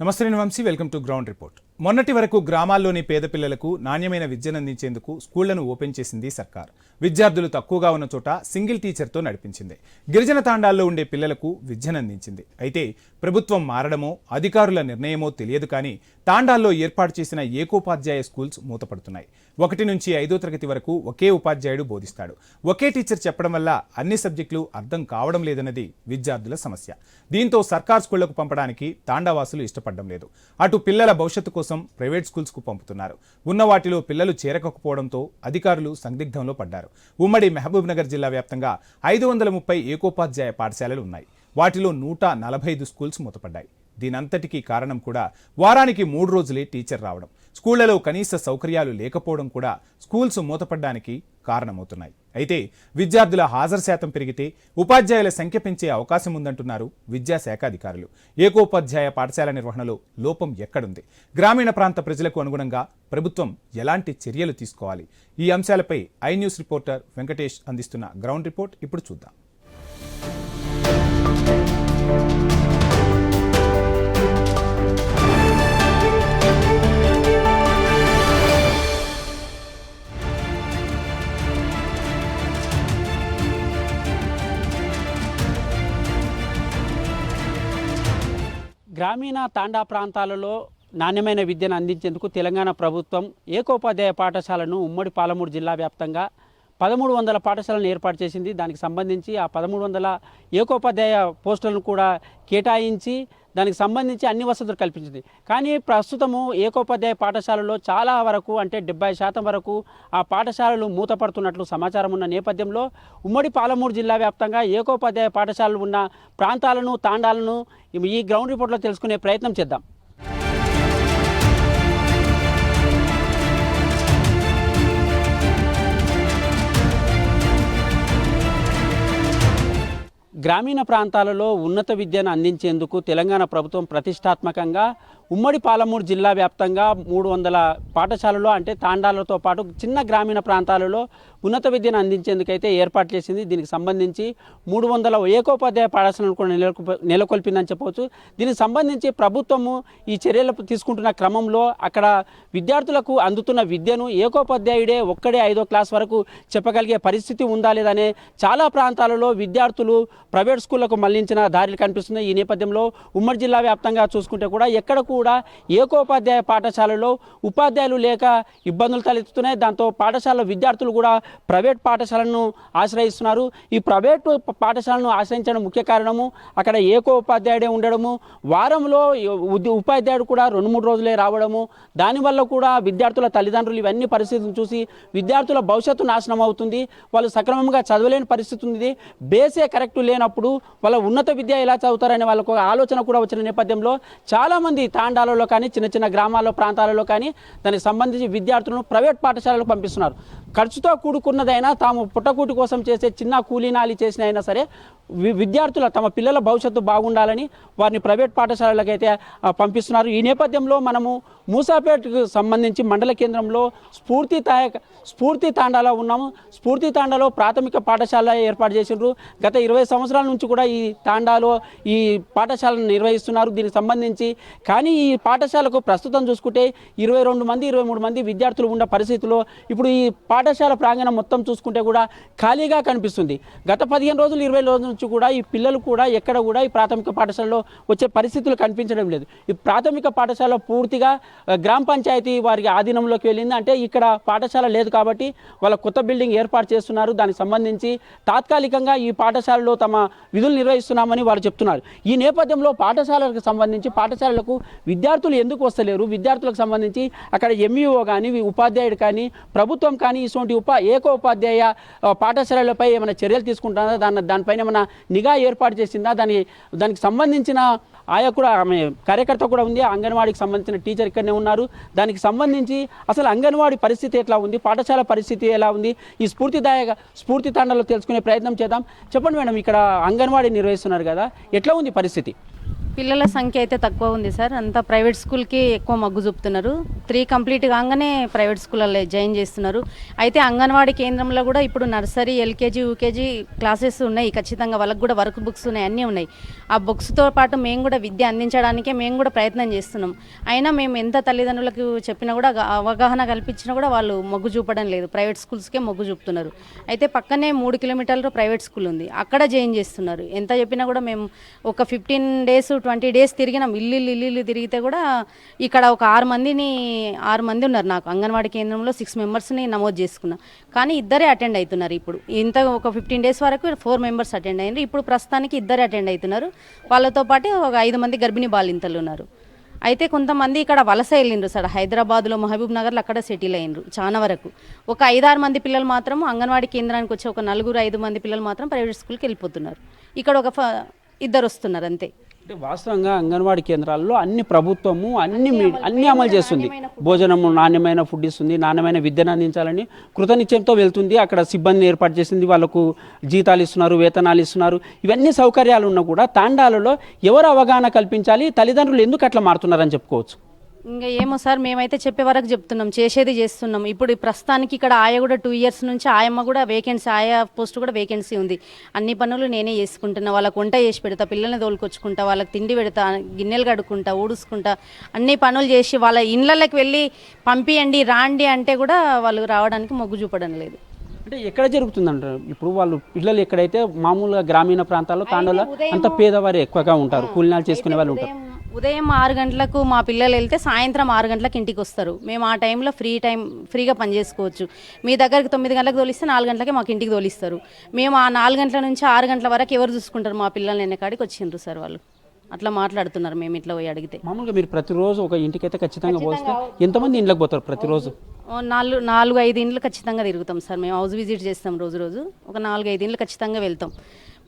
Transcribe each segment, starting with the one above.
నమస్తే నేను Vamsi, welcome to ground report. మొన్నటి వరకు గ్రామాల్లోని పేద పిల్లలకు నాణ్యమైన విద్యను అందించేందుకు స్కూళ్లను ఓపెన్ చేసింది సర్కార్. విద్యార్థులు తక్కువగా ఉన్న చోట సింగిల్ టీచర్తో నడిపించింది. గిరిజన తాండాల్లో ఉండే పిల్లలకు విద్యను అందించింది. అయితే ప్రభుత్వం మారడమో అధికారుల నిర్ణయమో తెలియదు కానీ తాండాల్లో ఏర్పాటు చేసిన ఏకోపాధ్యాయ స్కూల్స్ మూతపడుతున్నాయి. 1 నుంచి 5వ తరగతి వరకు ఒకే ఉపాధ్యాయుడు బోధిస్తాడు. ఒకే టీచర్ చెప్పడం వల్ల అన్ని సబ్జెక్టులు అర్థం కావడం లేదన్నది విద్యార్థుల సమస్య. దీంతో సర్కార్ స్కూళ్లకు పంపడానికి తాండావాసులు ఇష్టపడడం లేదు. అటు పిల్లల భవిష్యత్తు కోసం ప్రైవేట్ స్కూల్స్ కు పంపుతున్నారు. ఉన్న వాటిలో పిల్లలు చేరకపోవడంతో అధికారులు సందిగ్ధంలో పడ్డారు. ఉమ్మడి మహబూబ్ నగర్ జిల్లా వ్యాప్తంగా 530 ఏకోపాధ్యాయ పాఠశాలలు ఉన్నాయి. వాటిలో 145 స్కూల్స్ మూతపడ్డాయి. దీనంతటికీ కారణం కూడా వారానికి 3 రోజులే టీచర్ రావడం, స్కూళ్లలో కనీస సౌకర్యాలు లేకపోవడం కూడా స్కూల్స్ మూతపడ్డానికి కారణమవుతున్నాయి. అయితే విద్యార్థుల హాజరు శాతం పెరిగితే ఉపాధ్యాయుల సంఖ్య పెంచే అవకాశం ఉందంటున్నారు విద్యాశాఖ అధికారులు. ఏకోపాధ్యాయ పాఠశాల నిర్వహణలో లోపం ఎక్కడుంది? గ్రామీణ ప్రాంత ప్రజలకు అనుగుణంగా ప్రభుత్వం ఎలాంటి చర్యలు తీసుకోవాలి? ఈ అంశాలపై ఐ న్యూస్ రిపోర్టర్ వెంకటేష్ అందిస్తున్న గ్రౌండ్ రిపోర్ట్ ఇప్పుడు చూద్దాం. గ్రామీణ తాండా ప్రాంతాలలో నాణ్యమైన విద్యను అందించేందుకు తెలంగాణ ప్రభుత్వం ఏకోపాధ్యాయ పాఠశాలను ఉమ్మడి పాలమూరు జిల్లా వ్యాప్తంగా 1300 పాఠశాలను ఏర్పాటు చేసింది. దానికి సంబంధించి ఆ 1300 ఏకోపాధ్యాయ పోస్టులను కూడా కేటాయించి దానికి సంబంధించి అన్ని వసతులు కల్పించింది. కానీ ప్రస్తుతము ఏకోపాధ్యాయ పాఠశాలలో చాలా వరకు అంటే 70% వరకు ఆ పాఠశాలలు మూతపడుతున్నట్లు సమాచారం ఉన్న నేపథ్యంలో ఉమ్మడి పాలమూరు జిల్లా వ్యాప్తంగా ఏకోపాధ్యాయ పాఠశాలలు ఉన్న ప్రాంతాలను తాండాలను ఈ గ్రౌండ్ రిపోర్ట్లో తెలుసుకునే ప్రయత్నం చేద్దాం. గ్రామీణ ప్రాంతాలలో ఉన్నత విద్యను అందించేందుకు తెలంగాణ ప్రభుత్వం ప్రతిష్టాత్మకంగా ఉమ్మడి పాలమూరు జిల్లా వ్యాప్తంగా 300 పాఠశాలలో అంటే తాండాలతో పాటు చిన్న గ్రామీణ ప్రాంతాలలో ఉన్నత విద్యను అందించేందుకైతే ఏర్పాటు చేసింది. దీనికి సంబంధించి 300 ఏకోపాధ్యాయ పాఠశాలను కూడా నెలకొల్పిందని చెప్పవచ్చు. దీనికి సంబంధించి ప్రభుత్వము ఈ చర్యలు తీసుకుంటున్న క్రమంలో అక్కడ విద్యార్థులకు అందుతున్న విద్యను ఏకోపాధ్యాయుడే ఒక్కడే 5వ క్లాస్ వరకు చెప్పగలిగే పరిస్థితి ఉందా లేదనే చాలా ప్రాంతాలలో విద్యార్థులు ప్రైవేట్ స్కూళ్లకు మళ్లించిన దారులు కనిపిస్తున్నాయి. ఈ నేపథ్యంలో ఉమ్మడి జిల్లా వ్యాప్తంగా చూసుకుంటే కూడా ఎక్కడ కూడా ఏకోపాధ్యాయ పాఠశాలలో ఉపాధ్యాయులు లేక ఇబ్బందులు తలెత్తుతున్నాయి. దాంతో పాఠశాల విద్యార్థులు కూడా ప్రైవేట్ పాఠశాలను ఆశ్రయిస్తున్నారు. ఈ ప్రైవేట్ పాఠశాలను ఆశ్రయించడం ముఖ్య కారణము అక్కడ ఏకోపాధ్యాయుడే ఉండడము, వారంలో ఉపాధ్యాయుడు కూడా 2-3 రోజులే రావడము. దానివల్ల కూడా విద్యార్థుల తల్లిదండ్రులు ఇవన్నీ పరిస్థితులను చూసి విద్యార్థుల భవిష్యత్తు నాశనం అవుతుంది. వాళ్ళు సక్రమంగా చదవలేని పరిస్థితి ఉంది. బేసే కరెక్ట్ లేనప్పుడు వాళ్ళ ఉన్నత విద్య ఎలా చదువుతారనే వాళ్ళకు ఆలోచన కూడా వచ్చిన నేపథ్యంలో చాలామంది తాండాలలో కానీ చిన్న చిన్న గ్రామాల్లో ప్రాంతాలలో కానీ దానికి సంబంధించి విద్యార్థులను ప్రైవేట్ పాఠశాలకు పంపిస్తున్నారు. ఖర్చుతో కూడుకున్నదైనా తాము పుట్టకూటి కోసం చేసే చిన్న కూలీనాలి చేసిన అయినా సరే విద్యార్థుల తమ పిల్లల భవిష్యత్తు బాగుండాలని వారిని ప్రైవేట్ పాఠశాలలకైతే పంపిస్తున్నారు. ఈ నేపథ్యంలో మనము మూసాపేటకు సంబంధించి మండల కేంద్రంలో స్ఫూర్తి తాండాలో ఉన్నాము. స్ఫూర్తి తాండాలో ప్రాథమిక పాఠశాల ఏర్పాటు చేసిండ్రు. గత 20 సంవత్సరాల నుంచి కూడా ఈ తాండాలో ఈ పాఠశాలను నిర్వహిస్తున్నారు. దీనికి సంబంధించి కానీ ఈ పాఠశాలకు ప్రస్తుతం చూసుకుంటే 22 మంది 23 మంది విద్యార్థులు ఉన్న పరిస్థితుల్లో ఇప్పుడు ఈ పాఠశాల ప్రాంగణం మొత్తం చూసుకుంటే కూడా ఖాళీగా కనిపిస్తుంది. గత 15 రోజులు 20 రోజుల నుంచి కూడా ఈ పిల్లలు కూడా ఎక్కడ కూడా ఈ ప్రాథమిక పాఠశాలలో వచ్చే పరిస్థితులు కనిపించడం లేదు. ఈ ప్రాథమిక పాఠశాల పూర్తిగా గ్రామ పంచాయతీ వారికి ఆధీనంలోకి వెళ్ళింది. అంటే ఇక్కడ పాఠశాల లేదు కాబట్టి వాళ్ళ కొత్త బిల్డింగ్ ఏర్పాటు చేస్తున్నారు. దానికి సంబంధించి తాత్కాలికంగా ఈ పాఠశాలలో తమ విధులు నిర్వహిస్తున్నామని వారు చెప్తున్నారు. ఈ నేపథ్యంలో పాఠశాలకు సంబంధించి పాఠశాలలకు విద్యార్థులు ఎందుకు వస్తలేరు, విద్యార్థులకు సంబంధించి అక్కడ ఎంఈఓ కానీ ఉపాధ్యాయుడు కానీ ప్రభుత్వం కానీ ఇటువంటి ఏకోపాధ్యాయ పాఠశాలలపై ఏమైనా చర్యలు తీసుకుంటారా, దానిపైన ఏమైనా నిఘా ఏర్పాటు చేసిందా, దానికి సంబంధించిన ఆయా కూడా ఆమె కార్యకర్త కూడా ఉంది. అంగన్వాడీకి సంబంధించిన టీచర్ ఇక్కడనే ఉన్నారు. దానికి సంబంధించి అసలు అంగన్వాడీ పరిస్థితి ఎట్లా ఉంది, పాఠశాల పరిస్థితి ఎలా ఉంది, ఈ స్ఫూర్తి తాండాలో తెలుసుకునే ప్రయత్నం చేద్దాం. చెప్పండి మేడం, ఇక్కడ అంగన్వాడీ నిర్వహిస్తున్నారు కదా, ఎట్లా ఉంది పరిస్థితి? పిల్లల సంఖ్య అయితే తక్కువ ఉంది సార్. అంతా ప్రైవేట్ స్కూల్కి ఎక్కువ మొగ్గు చూపుతున్నారు. 3 కంప్లీట్ కాగానే ప్రైవేట్ స్కూల్లో జాయిన్ చేస్తున్నారు. అయితే అంగన్వాడీ కేంద్రంలో కూడా ఇప్పుడు నర్సరీ, ఎల్కేజీ, యూకేజీ క్లాసెస్ ఉన్నాయి. ఖచ్చితంగా వాళ్ళకు కూడా వర్క్ బుక్స్ ఉన్నాయి, అన్నీ ఉన్నాయి. ఆ బుక్స్తో పాటు మేము కూడా విద్య అందించడానికే మేము కూడా ప్రయత్నం చేస్తున్నాం. అయినా మేము ఎంత తల్లిదండ్రులకు చెప్పినా కూడా అవగాహన కల్పించినా కూడా వాళ్ళు మొగ్గు చూపడం లేదు. ప్రైవేట్ స్కూల్స్కే మొగ్గు చూపుతున్నారు. అయితే పక్కనే 3 కిలోమీటర్లు ప్రైవేట్ స్కూల్ ఉంది, అక్కడ జాయిన్ చేస్తున్నారు. ఎంత చెప్పినా కూడా మేము ఒక 15 days 20 days తిరిగినాం. ఇల్లు తిరిగితే కూడా ఇక్కడ ఒక 6 మంది ఉన్నారు. నాకు అంగన్వాడీ కేంద్రంలో 6 మెంబర్స్ని నమోదు చేసుకున్నా, కానీ ఇద్దరే అటెండ్ అవుతున్నారు. ఇప్పుడు ఇంత ఒక 15 days వరకు 4 మెంబర్స్ అటెండ్ అయ్యారు. ఇప్పుడు ప్రస్తుతానికి ఇద్దరే అటెండ్ అవుతున్నారు. వాళ్ళతో పాటు ఒక 5 మంది గర్భిణీ బాలింతలు ఉన్నారు. అయితే కొంతమంది ఇక్కడ వలస వెళ్ళిండ్రు సార్. హైదరాబాద్లో, మహబూబ్ నగర్లో అక్కడ సెటిల్ అయ్యిండ్రు చాలా వరకు. ఒక 5-6 మంది పిల్లలు మాత్రం అంగన్వాడీ కేంద్రానికి వచ్చి ఒక 4-5 మంది పిల్లలు మాత్రం ప్రైవేట్ స్కూల్కి వెళ్ళిపోతున్నారు. ఇక్కడ ఒక 2 వస్తున్నారు అంతే. అంటే వాస్తవంగా అంగన్వాడీ కేంద్రాల్లో అన్ని ప్రభుత్వము అన్ని అమలు చేస్తుంది. భోజనము, నాణ్యమైన ఫుడ్ ఇస్తుంది, నాణ్యమైన విద్యను అందించాలని కృతనిశ్చయంతో వెళ్తుంది. అక్కడ సిబ్బందిని ఏర్పాటు చేసింది, వాళ్ళకు జీతాలు ఇస్తున్నారు, వేతనాలు ఇస్తున్నారు. ఇవన్నీ సౌకర్యాలు ఉన్నా కూడా తాండాలలో ఎవరు అవగాహన కల్పించాలి, తల్లిదండ్రులు ఎందుకు అట్లా మారుతున్నారని చెప్పుకోవచ్చు. ఇంకా ఏమో సార్, మేమైతే చెప్పే వరకు చెప్తున్నాం, చేసేది చేస్తున్నాం. ఇప్పుడు ప్రస్తుతానికి ఇక్కడ ఆయ కూడా 2 years నుంచి ఆయమ్మ కూడా వేకెన్సీ, ఆయా పోస్ట్ కూడా వేకెన్సీ ఉంది. అన్ని పనులు నేనే చేసుకుంటున్నా. వాళ్ళకు వంట చేసి పెడతా, పిల్లల్ని తోలుకొచ్చుకుంటా, వాళ్ళకి తిండి పెడతా, గిన్నెలు కడుక్కుంటా, ఊడుసుకుంటా, అన్ని పనులు చేసి వాళ్ళ ఇళ్ళకి వెళ్ళి పంపియండి రాండి అంటే కూడా వాళ్ళు రావడానికి మొగ్గు చూపడం లేదు. అంటే ఎక్కడ జరుగుతుందంటారు? ఇప్పుడు వాళ్ళు పిల్లలు ఎక్కడైతే మామూలుగా గ్రామీణ ప్రాంతాల్లో తాండాలో అంత పేదవారు ఎక్కువగా ఉంటారు, కూలినాలు చేసుకునే వాళ్ళు ఉంటారు. ఉదయం 6 గంటలకు మా పిల్లలు వెళ్తే సాయంత్రం 6 గంటలకు ఇంటికి వస్తారు. మేము ఆ టైంలో ఫ్రీగా పని చేసుకోవచ్చు. మీ దగ్గరికి 9 గంటలకు తోలిస్తే 4 గంటలకే మాకు ఇంటికి తోలిస్తారు. మేము ఆ 4 గంటల నుంచి 6 గంటల వరకు ఎవరు చూసుకుంటారు? మా పిల్లల్ని ఎన్నకాడికి వచ్చిండ్రు సార్ వాళ్ళు. అట్లా మాట్లాడుతున్నారు. మేము ఇట్లా పోయి అడిగితే మామూలుగా మీరు ప్రతిరోజు ఒక ఇంటికైతే ఖచ్చితంగా పోస్తే ఎంతమంది ఇంట్లోకి పోతారు ప్రతిరోజు? 4-5 ఇండ్లు ఖచ్చితంగా తిరుగుతాం సార్. మేము హౌస్ విజిట్ చేస్తాం రోజు. ఒక 4-5 ఇండ్లు ఖచ్చితంగా వెళ్తాం.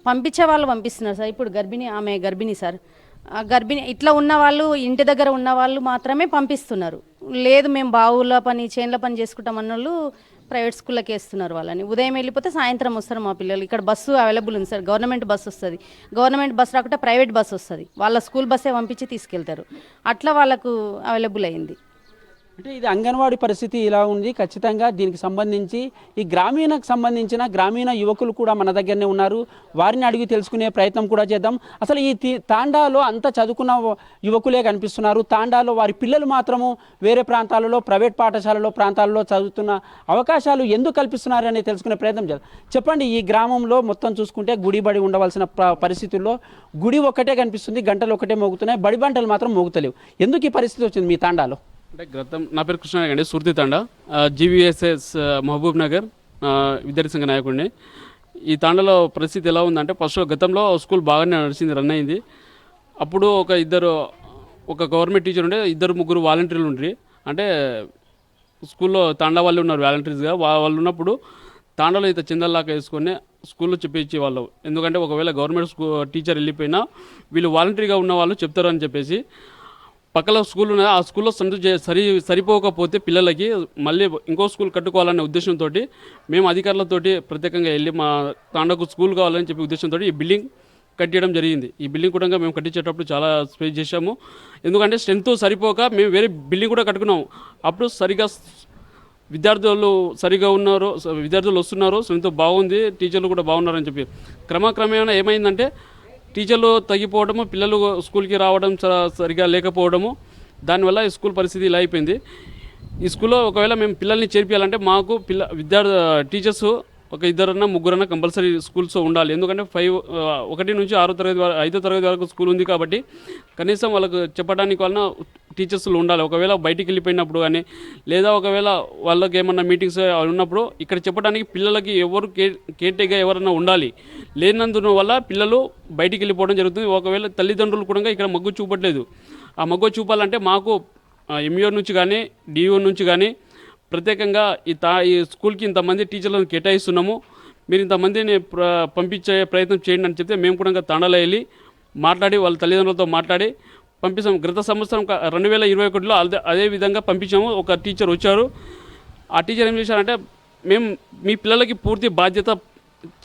పంపించే వాళ్ళు పంపిస్తున్నారు సార్. ఇప్పుడు ఆమె గర్భిణి సార్. గర్భిణి ఇట్లా ఉన్న వాళ్ళు, ఇంటి దగ్గర ఉన్న వాళ్ళు మాత్రమే పంపిస్తున్నారు. లేదు మేము బావుల పని, చేన్ల పని చేసుకుంటాం అన్న వాళ్ళు ప్రైవేట్ స్కూళ్ళకి వేస్తున్నారు వాళ్ళని. ఉదయం వెళ్ళిపోతే సాయంత్రం వస్తారు మా పిల్లలు. ఇక్కడ బస్సు అవైలబుల్ ఉంది సార్. గవర్నమెంట్ బస్సు వస్తుంది. గవర్నమెంట్ బస్సు రాకుండా ప్రైవేట్ బస్సు వస్తుంది. వాళ్ళ స్కూల్ బస్సే పంపించి తీసుకెళ్తారు. అట్లా వాళ్ళకు అవైలబుల్ అయింది. అంటే ఇది అంగన్వాడీ పరిస్థితి ఇలా ఉంది. ఖచ్చితంగా దీనికి సంబంధించి ఈ గ్రామీణకు సంబంధించిన గ్రామీణ యువకులు కూడా మన దగ్గరనే ఉన్నారు. వారిని అడిగి తెలుసుకునే ప్రయత్నం కూడా చేద్దాం. అసలు ఈ తాండాలో అంత చదువుకున్న యువకులే కనిపిస్తున్నారు. తాండాలో వారి పిల్లలు మాత్రము వేరే ప్రాంతాలలో, ప్రైవేట్ పాఠశాలలో ప్రాంతాలలో చదువుతున్న అవకాశాలు ఎందుకు కల్పిస్తున్నారని తెలుసుకునే ప్రయత్నం చేద్దాం. చెప్పండి, ఈ గ్రామంలో మొత్తం చూసుకుంటే గుడి బడి ఉండవలసిన పరిస్థితుల్లో గుడి ఒక్కటే కనిపిస్తుంది, గంటలు ఒకటే మోగుతున్నాయి, బడి బంటలు మాత్రం మోగుతలేవు. ఎందుకు ఈ పరిస్థితి వచ్చింది మీ తాండాలో? అంటే నా పేరు కృష్ణారాయణ అండి, సుర్తి తాండా, జీవీఎస్ఎస్ మహబూబ్ నగర్ విద్యార్థి సంఘ నాయకుడిని. ఈ తాండాలో పరిస్థితి ఎలా ఉందంటే, ఫస్ట్ గతంలో స్కూల్ బాగానే నడిచింది, రన్ అయింది. అప్పుడు ఒక గవర్నమెంట్ టీచర్ ఉండే, 2-3 వాలంటీర్లు ఉండ్రి. అంటే స్కూల్లో తాండా వాళ్ళు ఉన్నారు వాలంటీర్స్గా. వాళ్ళు ఉన్నప్పుడు తాండాలో ఇంత చందల్లాగా వేసుకొని స్కూల్లో చెప్పేసి వాళ్ళు, ఎందుకంటే ఒకవేళ గవర్నమెంట్ టీచర్ వెళ్ళిపోయినా వీళ్ళు వాలంటీర్గా ఉన్న వాళ్ళు చెప్తారు అని చెప్పేసి పక్కన స్కూల్ ఉన్నాయి. ఆ స్కూల్లో సరిపోకపోతే పిల్లలకి మళ్ళీ ఇంకో స్కూల్ కట్టుకోవాలనే ఉద్దేశంతో మేము అధికారులతోటి ప్రత్యేకంగా వెళ్ళి మా తాండాకు స్కూల్ కావాలని చెప్పి ఉద్దేశంతో ఈ బిల్డింగ్ కట్టడం జరిగింది. ఈ బిల్డింగ్ కూడా మేము కట్టించేటప్పుడు చాలా స్పేస్ చేశాము. ఎందుకంటే స్ట్రెంత్ సరిపోక మేము వేరే బిల్డింగ్ కూడా కట్టుకున్నాము. అప్పుడు విద్యార్థులు వస్తున్నారు, స్ట్రెంత్ బాగుంది, టీచర్లు కూడా బాగున్నారని చెప్పి క్రమక్రమేణా ఏమైందంటే టీచర్లు తగ్గిపోవడము, పిల్లలు స్కూల్కి రావడం సరిగా లేకపోవడము, దానివల్ల ఈ స్కూల్ పరిస్థితి ఇలా అయిపోయింది. ఈ స్కూల్లో ఒకవేళ మేము పిల్లల్ని చేర్పియాలంటే మాకు టీచర్స్ ఒక 2-3 కంపల్సరీ స్కూల్స్ ఉండాలి. ఎందుకంటే 1 నుంచి 5వ తరగతి వరకు స్కూల్ ఉంది కాబట్టి కనీసం వాళ్ళకు చెప్పడానికి వలన టీచర్స్లు ఉండాలి. ఒకవేళ బయటికి వెళ్ళిపోయినప్పుడు కానీ, లేదా ఒకవేళ వాళ్ళకి ఏమన్నా మీటింగ్స్ ఉన్నప్పుడు ఇక్కడ చెప్పడానికి పిల్లలకి కేర్టేక్గా ఎవరన్నా ఉండాలి. లేనందున వల్ల పిల్లలు బయటికి వెళ్ళిపోవడం జరుగుతుంది. ఒకవేళ తల్లిదండ్రులు కూడా ఇక్కడ మొగ్గు చూపట్లేదు. ఆ మొగ్గు చూపాలంటే మాకు ఎంఈఓ నుంచి కానీ, డిఓ నుంచి కానీ ప్రత్యేకంగా ఈ స్కూల్కి ఇంతమంది టీచర్లను కేటాయిస్తున్నాము, మీరు ఇంతమందిని పంపించే ప్రయత్నం చేయండి అని చెప్తే మేము కూడా తాండాలో వెళ్ళి మాట్లాడి వాళ్ళ తల్లిదండ్రులతో మాట్లాడి పంపిస్తాము. గత సంవత్సరం 2021లో అదే విధంగా పంపించాము. ఒక టీచర్ వచ్చారు. ఆ టీచర్ ఏం చేశారంటే, మేము మీ పిల్లలకి పూర్తి బాధ్యత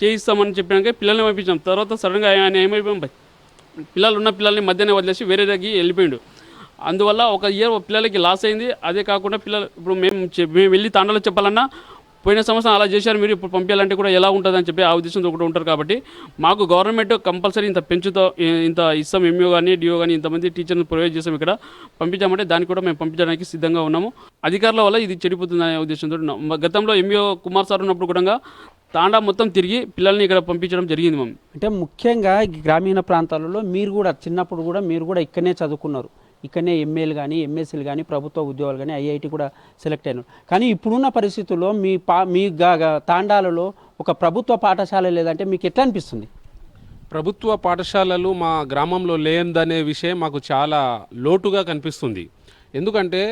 చేయిస్తామని చెప్పినాక పిల్లల్ని పంపించాం. తర్వాత సడన్గా ఆయన ఏమైపోయాం, పిల్లల్ని మధ్యనే వదిలేసి వేరే దగ్గరికి వెళ్ళిపోయిండు. అందువల్ల ఒక ఇయర్ పిల్లలకి లాస్ అయింది. అదే కాకుండా పిల్లలు ఇప్పుడు మేము వెళ్ళి తాండాలో చెప్పాలన్నా పోయిన సంవత్సరం అలా చేశారు మీరు ఇప్పుడు పంపించాలంటే కూడా ఎలా ఉంటుందని చెప్పి ఆ ఉద్దేశంతో కూడా ఉంటారు. కాబట్టి మాకు గవర్నమెంట్ కంపల్సరీ ఇంత ఇస్తాం, ఎంఈఓ కానీ డిఓ కానీ ఇంతమంది టీచర్ని ప్రొవైడ్ చేసాం, ఇక్కడ పంపించామంటే దానికి కూడా మేము పంపించడానికి సిద్ధంగా ఉన్నాము. అధికారుల వల్ల ఇది చెడిపోతుందనే ఉద్దేశంతో ఉన్నాం. గతంలో ఎంఈఓ కుమార్ సార్ ఉన్నప్పుడు కూడా తాండా మొత్తం తిరిగి పిల్లల్ని ఇక్కడ పంపించడం జరిగింది. మేము అంటే ముఖ్యంగా ఈ గ్రామీణ ప్రాంతాలలో మీరు కూడా చిన్నప్పుడు కూడా మీరు కూడా ఇక్కడనే చదువుకున్నారు, ఇక్కడనే ఎంఏలు కానీ ఎంఎస్సీలు కానీ ప్రభుత్వ ఉద్యోగాలు కానీ ఐఐటి కూడా సెలెక్ట్ అయినారు. కానీ ఇప్పుడున్న పరిస్థితుల్లో మీ తాండాలలో ఒక ప్రభుత్వ పాఠశాల లేదంటే మీకు ఎట్లా అనిపిస్తుంది? ప్రభుత్వ పాఠశాలలు మా గ్రామంలో లేదనే విషయం మాకు చాలా లోటుగా కనిపిస్తుంది. ఎందుకంటే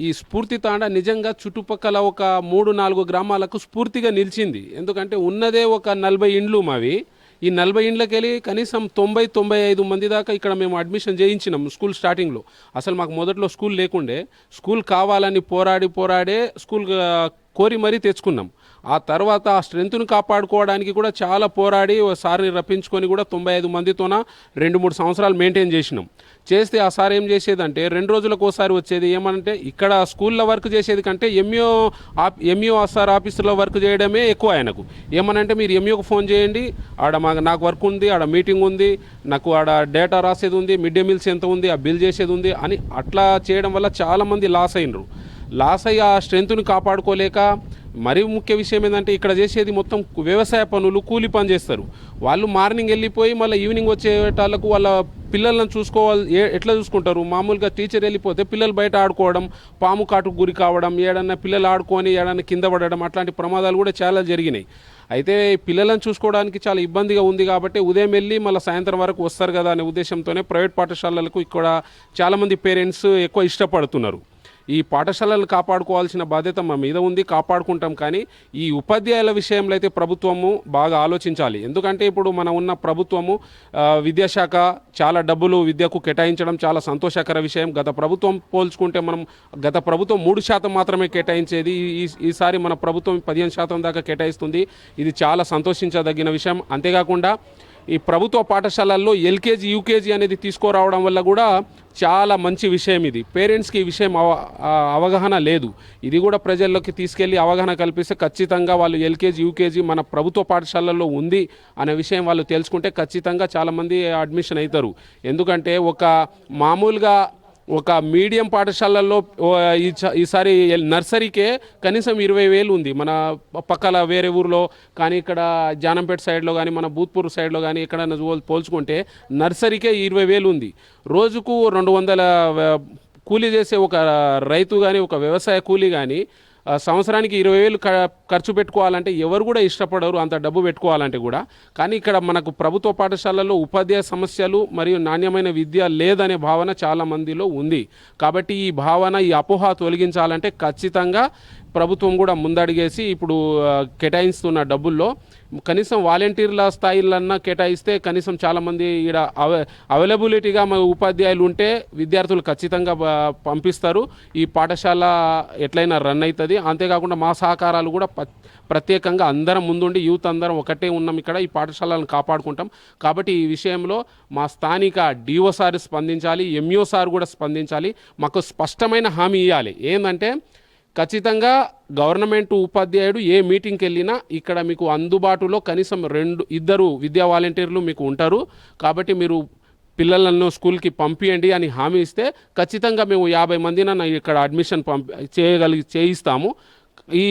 ఈ స్ఫూర్తి తాండా నిజంగా చుట్టుపక్కల ఒక 3-4 గ్రామాలకు స్ఫూర్తిగా నిలిచింది. ఎందుకంటే ఉన్నదే ఒక 40 ఇండ్లు మావి. ఈ 40 ఇండ్లకి వెళ్ళి కనీసం 90-95 మంది దాకా ఇక్కడ మేము అడ్మిషన్ చేయించినాం స్కూల్ స్టార్టింగ్లో. అసలు మాకు మొదట్లో స్కూల్ లేకుండే, స్కూల్ కావాలని పోరాడే స్కూల్ కోరి మరీ తెచ్చుకున్నాం. ఆ తర్వాత ఆ స్ట్రెంత్ను కాపాడుకోవడానికి కూడా చాలా పోరాడి సార్ని రప్పించుకొని కూడా 95 మందితోన 2-3 సంవత్సరాలు మెయింటైన్ చేసినాం. చేస్తే ఆ సార్ ఏం చేసేదంటే 2 రోజులకు ఒకసారి వచ్చేది. ఏమనంటే ఇక్కడ స్కూల్లో వర్క్ చేసేది కంటే ఎంఈఓ సార్ ఆఫీసులో వర్క్ చేయడమే ఎక్కువ ఆయనకు. ఏమనంటే మీరు ఎంఈఓకి ఫోన్ చేయండి, నాకు వర్క్ ఉంది, ఆడ మీటింగ్ ఉంది, నాకు ఆడ డేటా రాసేది ఉంది, మిడ్ డే మీల్స్ ఎంత ఉంది, ఆ బిల్ చేసేది ఉంది అని అట్లా చేయడం వల్ల చాలామంది లాస్ అయినరు. లాస్ అయ్యి ఆ స్ట్రెంత్ను కాపాడుకోలేక మరీ ముఖ్య విషయం ఏంటంటే ఇక్కడ చేసేది మొత్తం వ్యవసాయ పనులు, కూలి పని చేస్తారు. వాళ్ళు మార్నింగ్ వెళ్ళిపోయి మళ్ళీ ఈవినింగ్ వచ్చేటాలకు వాళ్ళ పిల్లలను ఎట్లా చూసుకుంటారు? మామూలుగా టీచర్ వెళ్ళిపోతే పిల్లలు బయట ఆడుకోవడం, పాము కాటుకు గురి కావడం, ఏడన్నా పిల్లలు ఆడుకొని ఏడన్నా కింద పడడం, అట్లాంటి ప్రమాదాలు కూడా చాలా జరిగినాయి. అయితే పిల్లలను చూసుకోవడానికి చాలా ఇబ్బందిగా ఉంది. కాబట్టి ఉదయం వెళ్ళి మళ్ళీ సాయంత్రం వరకు వస్తారు కదా అనే ఉద్దేశంతోనే ప్రైవేట్ పాఠశాలలకు ఇక్కడ చాలామంది పేరెంట్స్ ఎక్కువ ఇష్టపడుతున్నారు. ఈ పాఠశాలలను కాపాడుకోవాల్సిన బాధ్యత మా మీద ఉంది, కాపాడుకుంటాం. కానీ ఈ ఉపాధ్యాయుల విషయంలో అయితే ప్రభుత్వము బాగా ఆలోచించాలి. ఎందుకంటే ఇప్పుడు మనం ఉన్న ప్రభుత్వము విద్యాశాఖ చాలా డబ్బులు విద్యకు కేటాయించడం చాలా సంతోషకర విషయం. గత ప్రభుత్వం పోల్చుకుంటే గత ప్రభుత్వం 3% మాత్రమే కేటాయించేది. ఈసారి మన ప్రభుత్వం 15% దాకా కేటాయిస్తుంది. ఇది చాలా సంతోషించదగిన విషయం. అంతేకాకుండా ఈ ప్రభుత్వ పాఠశాలల్లో ఎల్కేజీ యూకేజీ అనేది తీసుకురావడం వల్ల కూడా చాలా మంచి విషయం. ఇది పేరెంట్స్కి ఈ విషయం అవగాహన లేదు. ఇది కూడా ప్రజల్లోకి తీసుకెళ్ళి అవగాహన కల్పిస్తే ఖచ్చితంగా వాళ్ళు ఎల్కేజీ యూకేజీ మన ప్రభుత్వ పాఠశాలల్లో ఉంది అనే విషయం వాళ్ళు తెలుసుకుంటే ఖచ్చితంగా చాలామంది అడ్మిషన్ అవుతారు. ఎందుకంటే మామూలుగా ఒక మీడియం పాఠశాలల్లో ఈసారి నర్సరీకే కనీసం 20,000 ఉంది. మన పక్కల వేరే ఊర్లో కానీ ఇక్కడ జానంపేట సైడ్లో కానీ మన బూత్పూర్ సైడ్లో కానీ ఎక్కడైనా పోల్చుకుంటే నర్సరీకే 20,000 ఉంది. రోజుకు 200 కూలీ చేసే ఒక రైతు కానీ ఒక వ్యవసాయ కూలీ కానీ సంవత్సరానికి 20,000 ఖర్చు పెట్టుకోవాలంటే ఎవరు కూడా ఇష్టపడరు అంత డబ్బు పెట్టుకోవాలంటే కూడా. కానీ ఇక్కడ మనకు ప్రభుత్వ పాఠశాలల్లో ఉపాధ్యాయ సమస్యలు మరియు నాణ్యమైన విద్య లేదనే భావన చాలా మందిలో ఉంది. కాబట్టి ఈ భావన, ఈ అపోహ తొలగించాలంటే ఖచ్చితంగా ప్రభుత్వం కూడా ముందడిగేసి ఇప్పుడు కేటాయిస్తున్న డబ్బుల్లో కనీసం వాలంటీర్ల స్థాయిలన్నా కేటాయిస్తే కనీసం చాలామంది ఇక్కడ అవైలబిలిటీగా మా ఉపాధ్యాయులు ఉంటే విద్యార్థులు ఖచ్చితంగా పంపిస్తారు. ఈ పాఠశాల ఎట్లయినా రన్ అవుతుంది. అంతేకాకుండా మా సహకారాలు కూడా ప్రత్యేకంగా అందరం ముందుండి యూత్ అందరం ఒకటే ఉన్నాం ఇక్కడ, ఈ పాఠశాలను కాపాడుకుంటాం. కాబట్టి ఈ విషయంలో మా స్థానిక డిఓ సార్ స్పందించాలి, ఎంఈఓ సార్ కూడా స్పందించాలి. మాకు స్పష్టమైన హామీ ఇవ్వాలి. ఏంటంటే ఖచ్చితంగా గవర్నమెంట్ ఉపాధ్యాయుడు ఏ మీటింగ్కి వెళ్ళినా ఇక్కడ మీకు అందుబాటులో కనీసం 2-2 విద్యా వాలంటీర్లు మీకు ఉంటారు. కాబట్టి మీరు పిల్లలను స్కూల్కి పంపియండి అని హామీ ఇస్తే ఖచ్చితంగా మేము 50 మందిన ఇక్కడ అడ్మిషన్ చేయిస్తాము. ఈ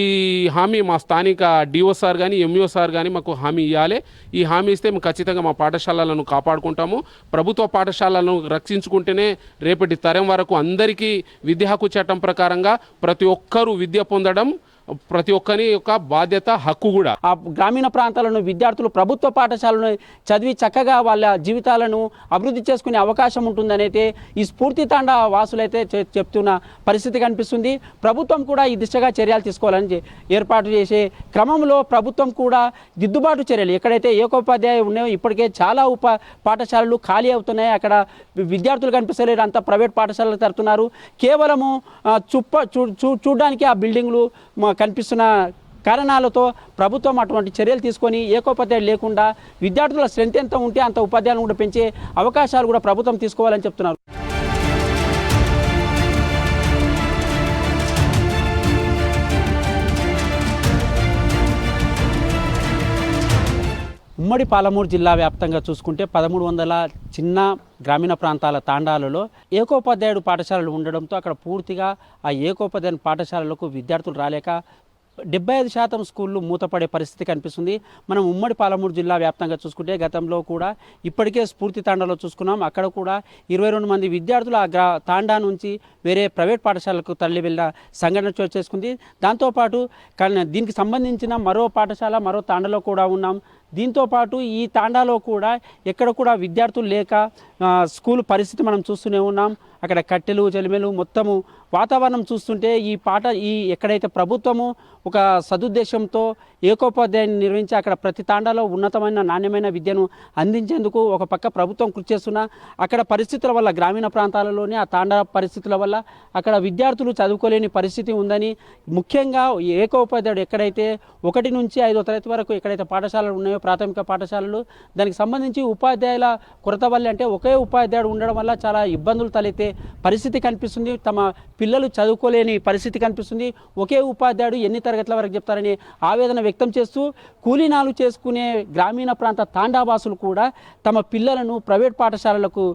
హామీ మా స్థానిక డిఓ సార్ కానీ ఎంఈఓ సార్ కానీ మాకు హామీ ఇవ్వాలి. ఈ హామీ ఇస్తే మేము ఖచ్చితంగా మా పాఠశాలలను కాపాడుకుంటాము. ప్రభుత్వ పాఠశాలను రక్షించుకుంటేనే రేపటి తరం వరకు అందరికీ విద్యా హక్కు చట్టం ప్రకారంగా ప్రతి ఒక్కరూ విద్య పొందడం ప్రతి ఒక్కరి యొక్క బాధ్యత, హక్కు కూడా. ఆ గ్రామీణ ప్రాంతాలను విద్యార్థులు ప్రభుత్వ పాఠశాలను చదివి చక్కగా వాళ్ళ జీవితాలను అభివృద్ధి చేసుకునే అవకాశం ఉంటుందనైతే ఈ స్ఫూర్తి తాండా వాసులైతే చెప్తున్న పరిస్థితి కనిపిస్తుంది. ప్రభుత్వం కూడా ఈ దిశగా చర్యలు తీసుకోవాలని ఏర్పాటు చేసే క్రమంలో ప్రభుత్వం కూడా దిద్దుబాటు చర్యలు ఎక్కడైతే ఏకోపాధ్యాయులు ఉన్నాయో ఇప్పటికే చాలా పాఠశాలలు ఖాళీ అవుతున్నాయి. అక్కడ విద్యార్థులు కనిపిస్తలేరు, అంతా ప్రైవేట్ పాఠశాలలు తరుతున్నారు. కేవలము చూడడానికి ఆ బిల్డింగ్లు కనిపిస్తున్న కారణాలతో ప్రభుత్వం అటువంటి చర్యలు తీసుకొని ఏకోపాధ్యాయులు లేకుండా విద్యార్థుల స్ట్రెంత్ ఎంత ఉంటే అంత ఉపాధ్యాయులను కూడా పెంచే అవకాశాలు కూడా ప్రభుత్వం తీసుకోవాలని చెప్తున్నారు. ఉమ్మడి పాలమూరు జిల్లా వ్యాప్తంగా చూసుకుంటే 1300 చిన్న గ్రామీణ ప్రాంతాల తాండాలలో ఏకోపాధ్యాయుడు పాఠశాలలు ఉండడంతో అక్కడ పూర్తిగా ఆ ఏకోపాధ్యాయుడు పాఠశాలలకు విద్యార్థులు రాలేక 75% స్కూళ్ళు మూతపడే పరిస్థితి కనిపిస్తుంది. మనం ఉమ్మడి పాలమూరు జిల్లా వ్యాప్తంగా చూసుకుంటే గతంలో కూడా ఇప్పటికే స్ఫూర్తి తాండాలో చూసుకున్నాం. అక్కడ కూడా 22 మంది విద్యార్థులు ఆ తాండా నుంచి వేరే ప్రైవేట్ పాఠశాలకు తరలి వెళ్ళిన సంఘటన చోటు చేసుకుంది. దాంతోపాటు దీనికి సంబంధించిన మరో పాఠశాల మరో తాండాలో కూడా ఉన్నాం. దీంతోపాటు ఈ తాండాలో కూడా ఎక్కడ కూడా విద్యార్థులు లేక స్కూల్ పరిస్థితి మనం చూస్తూనే ఉన్నాం. అక్కడ కట్టెలు చెలిమెలు మొత్తము వాతావరణం చూస్తుంటే ఈ ఎక్కడైతే ప్రభుత్వము ఒక సదుద్దేశంతో ఏకోపాధ్యాయుని నిర్వహించి అక్కడ ప్రతి తాండాలో ఉన్నతమైన నాణ్యమైన విద్యను అందించేందుకు ఒక పక్క ప్రభుత్వం కృషి చేస్తున్నా అక్కడ పరిస్థితుల వల్ల గ్రామీణ ప్రాంతాలలోనే ఆ తాండా పరిస్థితుల వల్ల అక్కడ విద్యార్థులు చదువుకోలేని పరిస్థితి ఉందని, ముఖ్యంగా ఏకోపాధ్యాయుడు ఎక్కడైతే 1 నుంచి 5వ తరగతి వరకు ఎక్కడైతే పాఠశాలలు ఉన్నాయో ప్రాథమిక పాఠశాలలు దానికి సంబంధించి ఉపాధ్యాయుల కొరత వల్ల అంటే ఒకే ఉపాధ్యాయుడు ఉండడం వల్ల చాలా ఇబ్బందులు తలెత్తే పరిస్థితి కనిపిస్తుంది. తమ పిల్లలు చదువుకోలేని పరిస్థితి కనిపిస్తుంది. ఒకే ఉపాధ్యాయుడు ఎన్ని తరగతుల వరకు చెప్తారని ఆవేదన వ్యక్తం చేస్తూ కూలీనాలు చేసుకునే గ్రామీణ ప్రాంత తాండావాసులు కూడా తమ పిల్లలను ప్రైవేట్ పాఠశాలలకు